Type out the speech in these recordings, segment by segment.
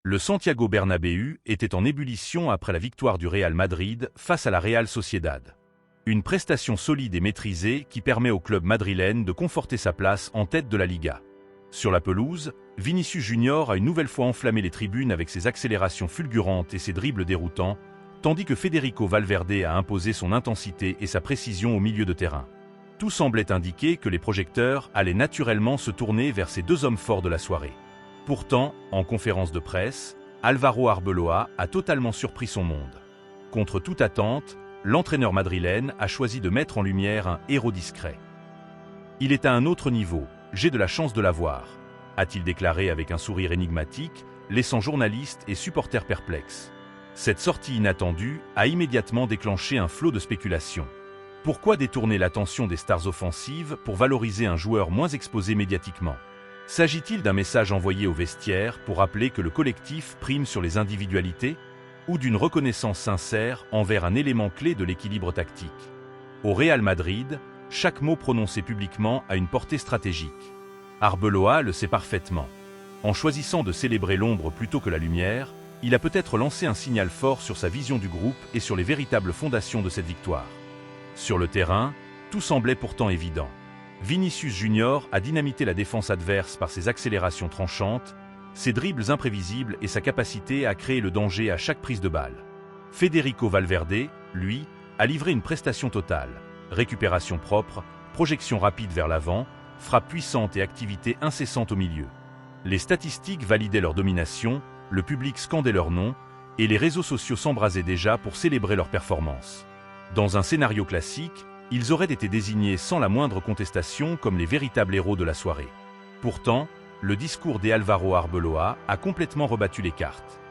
Le Santiago Bernabéu était en ébullition après la victoire du Real Madrid face à la Real Sociedad. Une prestation solide et maîtrisée qui permet au club madrilène de conforter sa place en tête de la Liga. Sur la pelouse, Vinicius Junior a une nouvelle fois enflammé les tribunes avec ses accélérations fulgurantes et ses dribbles déroutants, tandis que Federico Valverde a imposé son intensité et sa précision au milieu de terrain. Tout semblait indiquer que les projecteurs allaient naturellement se tourner vers ces deux hommes forts de la soirée. Pourtant, en conférence de presse, Álvaro Arbeloa a totalement surpris son monde. Contre toute attente, l'entraîneur madrilène a choisi de mettre en lumière un héros discret. « Il est à un autre niveau, j'ai de la chance de l'avoir », a-t-il déclaré avec un sourire énigmatique, laissant journalistes et supporters perplexes. Cette sortie inattendue a immédiatement déclenché un flot de spéculations. Pourquoi détourner l'attention des stars offensives pour valoriser un joueur moins exposé médiatiquement ? S'agit-il d'un message envoyé au vestiaire pour rappeler que le collectif prime sur les individualités ? Ou d'une reconnaissance sincère envers un élément clé de l'équilibre tactique ? Au Real Madrid, chaque mot prononcé publiquement a une portée stratégique. Arbeloa le sait parfaitement. En choisissant de célébrer l'ombre plutôt que la lumière, il a peut-être lancé un signal fort sur sa vision du groupe et sur les véritables fondations de cette victoire. Sur le terrain, tout semblait pourtant évident. Vinicius Junior a dynamité la défense adverse par ses accélérations tranchantes, ses dribbles imprévisibles et sa capacité à créer le danger à chaque prise de balle. Federico Valverde, lui, a livré une prestation totale. Récupération propre, projection rapide vers l'avant, frappe puissante et activité incessante au milieu. Les statistiques validaient leur domination, le public scandait leur nom, et les réseaux sociaux s'embrasaient déjà pour célébrer leur performance. Dans un scénario classique, ils auraient été désignés sans la moindre contestation comme les véritables héros de la soirée. Pourtant, le discours d'Álvaro Arbeloa a complètement rebattu les cartes.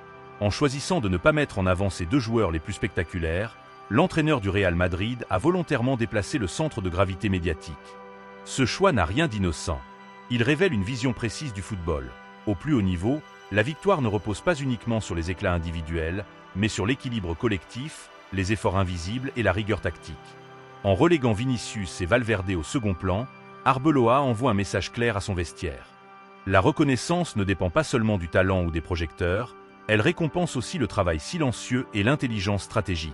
En choisissant de ne pas mettre en avant ses deux joueurs les plus spectaculaires, l'entraîneur du Real Madrid a volontairement déplacé le centre de gravité médiatique. Ce choix n'a rien d'innocent. Il révèle une vision précise du football. Au plus haut niveau, la victoire ne repose pas uniquement sur les éclats individuels, mais sur l'équilibre collectif, les efforts invisibles et la rigueur tactique. En reléguant Vinicius et Valverde au second plan, Arbeloa envoie un message clair à son vestiaire. La reconnaissance ne dépend pas seulement du talent ou des projecteurs, elle récompense aussi le travail silencieux et l'intelligence stratégique.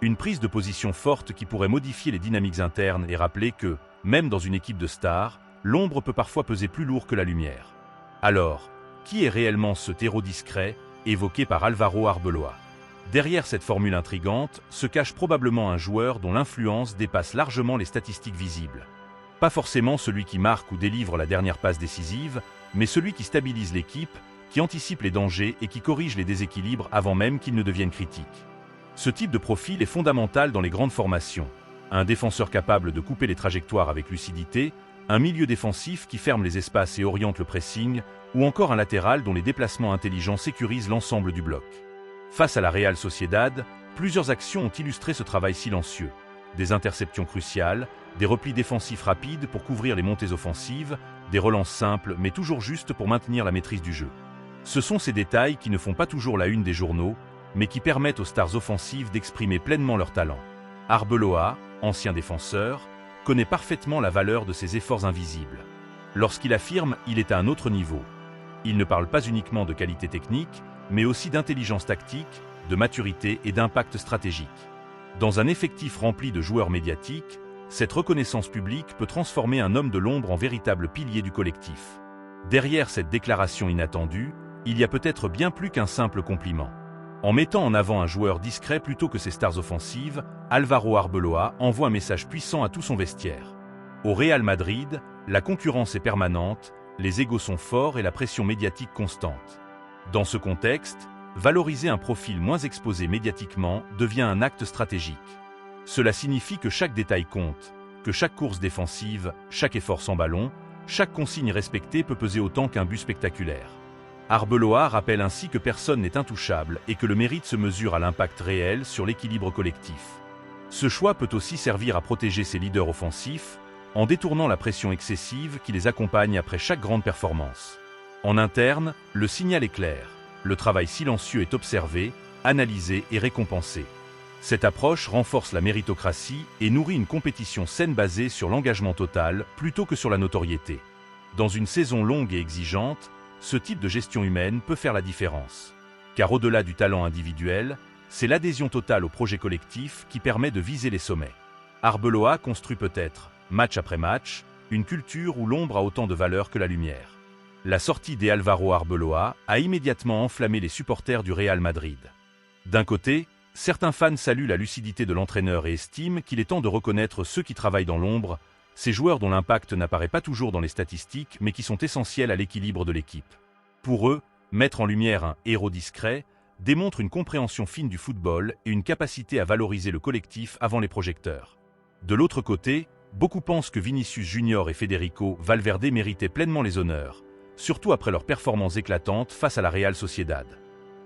Une prise de position forte qui pourrait modifier les dynamiques internes et rappeler que, même dans une équipe de stars, l'ombre peut parfois peser plus lourd que la lumière. Alors, qui est réellement ce héros discret, évoqué par Álvaro Arbeloa ? Derrière cette formule intrigante se cache probablement un joueur dont l'influence dépasse largement les statistiques visibles. Pas forcément celui qui marque ou délivre la dernière passe décisive, mais celui qui stabilise l'équipe, qui anticipe les dangers et qui corrige les déséquilibres avant même qu'ils ne deviennent critiques. Ce type de profil est fondamental dans les grandes formations. Un défenseur capable de couper les trajectoires avec lucidité, un milieu défensif qui ferme les espaces et oriente le pressing, ou encore un latéral dont les déplacements intelligents sécurisent l'ensemble du bloc. Face à la Real Sociedad, plusieurs actions ont illustré ce travail silencieux. Des interceptions cruciales, des replis défensifs rapides pour couvrir les montées offensives, des relances simples mais toujours justes pour maintenir la maîtrise du jeu. Ce sont ces détails qui ne font pas toujours la une des journaux, mais qui permettent aux stars offensives d'exprimer pleinement leur talent. Arbeloa, ancien défenseur, connaît parfaitement la valeur de ces efforts invisibles. Lorsqu'il affirme « il est à un autre niveau », il ne parle pas uniquement de qualité technique, mais aussi d'intelligence tactique, de maturité et d'impact stratégique. Dans un effectif rempli de joueurs médiatiques, cette reconnaissance publique peut transformer un homme de l'ombre en véritable pilier du collectif. Derrière cette déclaration inattendue, il y a peut-être bien plus qu'un simple compliment. En mettant en avant un joueur discret plutôt que ses stars offensives, Álvaro Arbeloa envoie un message puissant à tout son vestiaire. Au Real Madrid, la concurrence est permanente, les égos sont forts et la pression médiatique constante. Dans ce contexte, valoriser un profil moins exposé médiatiquement devient un acte stratégique. Cela signifie que chaque détail compte, que chaque course défensive, chaque effort sans ballon, chaque consigne respectée peut peser autant qu'un but spectaculaire. Arbeloa rappelle ainsi que personne n'est intouchable et que le mérite se mesure à l'impact réel sur l'équilibre collectif. Ce choix peut aussi servir à protéger ses leaders offensifs, en détournant la pression excessive qui les accompagne après chaque grande performance. En interne, le signal est clair. Le travail silencieux est observé, analysé et récompensé. Cette approche renforce la méritocratie et nourrit une compétition saine basée sur l'engagement total plutôt que sur la notoriété. Dans une saison longue et exigeante, ce type de gestion humaine peut faire la différence. Car au-delà du talent individuel, c'est l'adhésion totale au projet collectif qui permet de viser les sommets. Arbeloa construit peut-être, match après match, une culture où l'ombre a autant de valeur que la lumière. La sortie des Álvaro Arbeloa a immédiatement enflammé les supporters du Real Madrid. D'un côté, certains fans saluent la lucidité de l'entraîneur et estiment qu'il est temps de reconnaître ceux qui travaillent dans l'ombre, ces joueurs dont l'impact n'apparaît pas toujours dans les statistiques mais qui sont essentiels à l'équilibre de l'équipe. Pour eux, mettre en lumière un héros discret démontre une compréhension fine du football et une capacité à valoriser le collectif avant les projecteurs. De l'autre côté, beaucoup pensent que Vinicius Junior et Federico Valverde méritaient pleinement les honneurs, surtout après leurs performances éclatantes face à la Real Sociedad.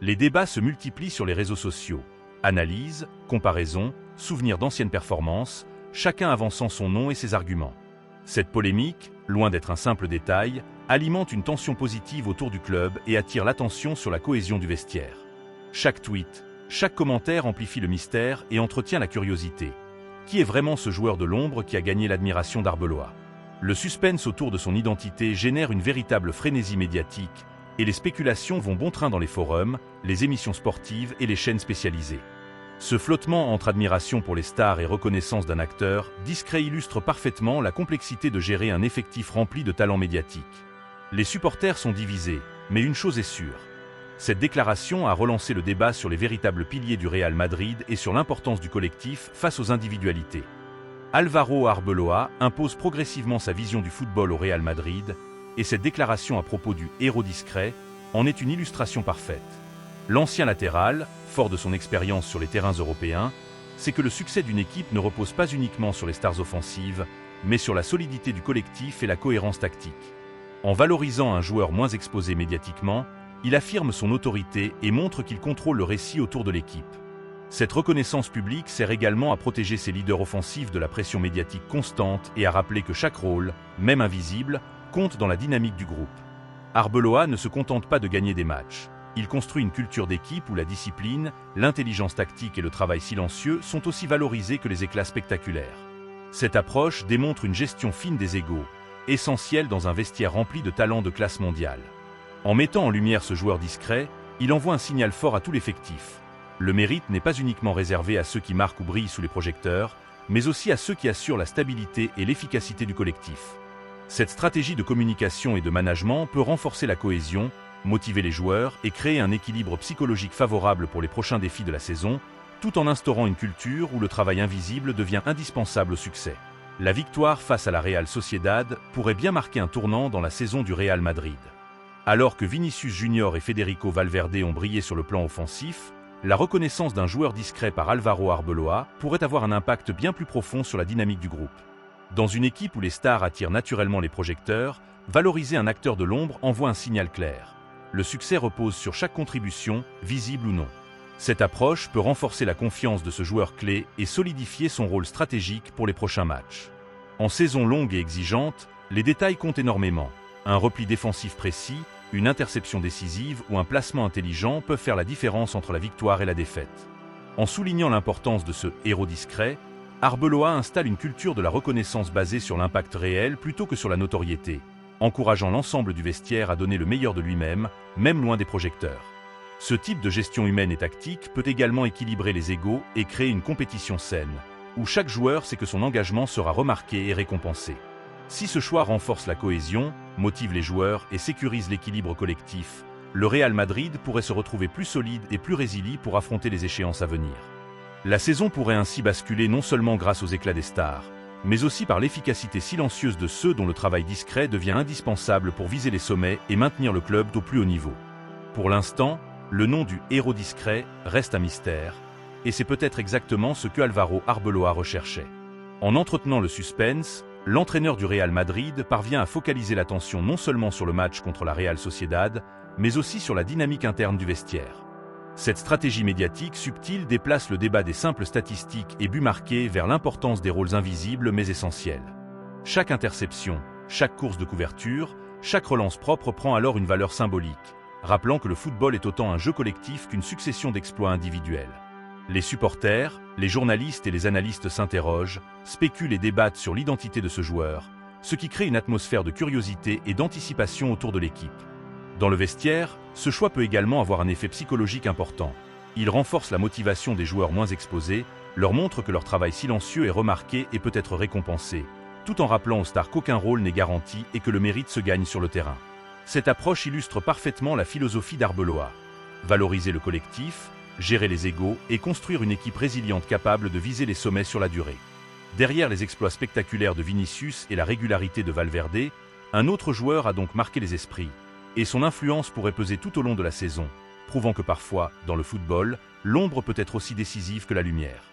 Les débats se multiplient sur les réseaux sociaux. Analyses, comparaisons, souvenirs d'anciennes performances, chacun avançant son nom et ses arguments. Cette polémique, loin d'être un simple détail, alimente une tension positive autour du club et attire l'attention sur la cohésion du vestiaire. Chaque tweet, chaque commentaire amplifie le mystère et entretient la curiosité. Qui est vraiment ce joueur de l'ombre qui a gagné l'admiration d'Arbeloa? Le suspense autour de son identité génère une véritable frénésie médiatique et les spéculations vont bon train dans les forums, les émissions sportives et les chaînes spécialisées. Ce flottement entre admiration pour les stars et reconnaissance d'un acteur discret illustre parfaitement la complexité de gérer un effectif rempli de talents médiatiques. Les supporters sont divisés, mais une chose est sûre. Cette déclaration a relancé le débat sur les véritables piliers du Real Madrid et sur l'importance du collectif face aux individualités. Álvaro Arbeloa impose progressivement sa vision du football au Real Madrid, et cette déclaration à propos du héros discret en est une illustration parfaite. L'ancien latéral, fort de son expérience sur les terrains européens, sait que le succès d'une équipe ne repose pas uniquement sur les stars offensives, mais sur la solidité du collectif et la cohérence tactique. En valorisant un joueur moins exposé médiatiquement, il affirme son autorité et montre qu'il contrôle le récit autour de l'équipe. Cette reconnaissance publique sert également à protéger ses leaders offensifs de la pression médiatique constante et à rappeler que chaque rôle, même invisible, compte dans la dynamique du groupe. Arbeloa ne se contente pas de gagner des matchs. Il construit une culture d'équipe où la discipline, l'intelligence tactique et le travail silencieux sont aussi valorisés que les éclats spectaculaires. Cette approche démontre une gestion fine des égos, essentielle dans un vestiaire rempli de talents de classe mondiale. En mettant en lumière ce joueur discret, il envoie un signal fort à tout l'effectif. Le mérite n'est pas uniquement réservé à ceux qui marquent ou brillent sous les projecteurs, mais aussi à ceux qui assurent la stabilité et l'efficacité du collectif. Cette stratégie de communication et de management peut renforcer la cohésion, motiver les joueurs et créer un équilibre psychologique favorable pour les prochains défis de la saison, tout en instaurant une culture où le travail invisible devient indispensable au succès. La victoire face à la Real Sociedad pourrait bien marquer un tournant dans la saison du Real Madrid. Alors que Vinicius Junior et Federico Valverde ont brillé sur le plan offensif, la reconnaissance d'un joueur discret par Álvaro Arbeloa pourrait avoir un impact bien plus profond sur la dynamique du groupe. Dans une équipe où les stars attirent naturellement les projecteurs, valoriser un acteur de l'ombre envoie un signal clair. Le succès repose sur chaque contribution, visible ou non. Cette approche peut renforcer la confiance de ce joueur clé et solidifier son rôle stratégique pour les prochains matchs. En saison longue et exigeante, les détails comptent énormément. Un repli défensif précis, une interception décisive ou un placement intelligent peuvent faire la différence entre la victoire et la défaite. En soulignant l'importance de ce héros discret, Arbeloa installe une culture de la reconnaissance basée sur l'impact réel plutôt que sur la notoriété, encourageant l'ensemble du vestiaire à donner le meilleur de lui-même, même loin des projecteurs. Ce type de gestion humaine et tactique peut également équilibrer les égos et créer une compétition saine, où chaque joueur sait que son engagement sera remarqué et récompensé. Si ce choix renforce la cohésion, motive les joueurs et sécurise l'équilibre collectif, le Real Madrid pourrait se retrouver plus solide et plus résilient pour affronter les échéances à venir. La saison pourrait ainsi basculer non seulement grâce aux éclats des stars, mais aussi par l'efficacité silencieuse de ceux dont le travail discret devient indispensable pour viser les sommets et maintenir le club au plus haut niveau. Pour l'instant, le nom du héros discret reste un mystère, et c'est peut-être exactement ce que Álvaro Arbeloa recherchait. En entretenant le suspense, l'entraîneur du Real Madrid parvient à focaliser l'attention non seulement sur le match contre la Real Sociedad, mais aussi sur la dynamique interne du vestiaire. Cette stratégie médiatique subtile déplace le débat des simples statistiques et buts marqués vers l'importance des rôles invisibles mais essentiels. Chaque interception, chaque course de couverture, chaque relance propre prend alors une valeur symbolique, rappelant que le football est autant un jeu collectif qu'une succession d'exploits individuels. Les supporters, les journalistes et les analystes s'interrogent, spéculent et débattent sur l'identité de ce joueur, ce qui crée une atmosphère de curiosité et d'anticipation autour de l'équipe. Dans le vestiaire, ce choix peut également avoir un effet psychologique important. Il renforce la motivation des joueurs moins exposés, leur montre que leur travail silencieux est remarqué et peut être récompensé, tout en rappelant aux stars qu'aucun rôle n'est garanti et que le mérite se gagne sur le terrain. Cette approche illustre parfaitement la philosophie d'Arbeloa. Valoriser le collectif, gérer les égos et construire une équipe résiliente capable de viser les sommets sur la durée. Derrière les exploits spectaculaires de Vinicius et la régularité de Valverde, un autre joueur a donc marqué les esprits, et son influence pourrait peser tout au long de la saison, prouvant que parfois, dans le football, l'ombre peut être aussi décisive que la lumière.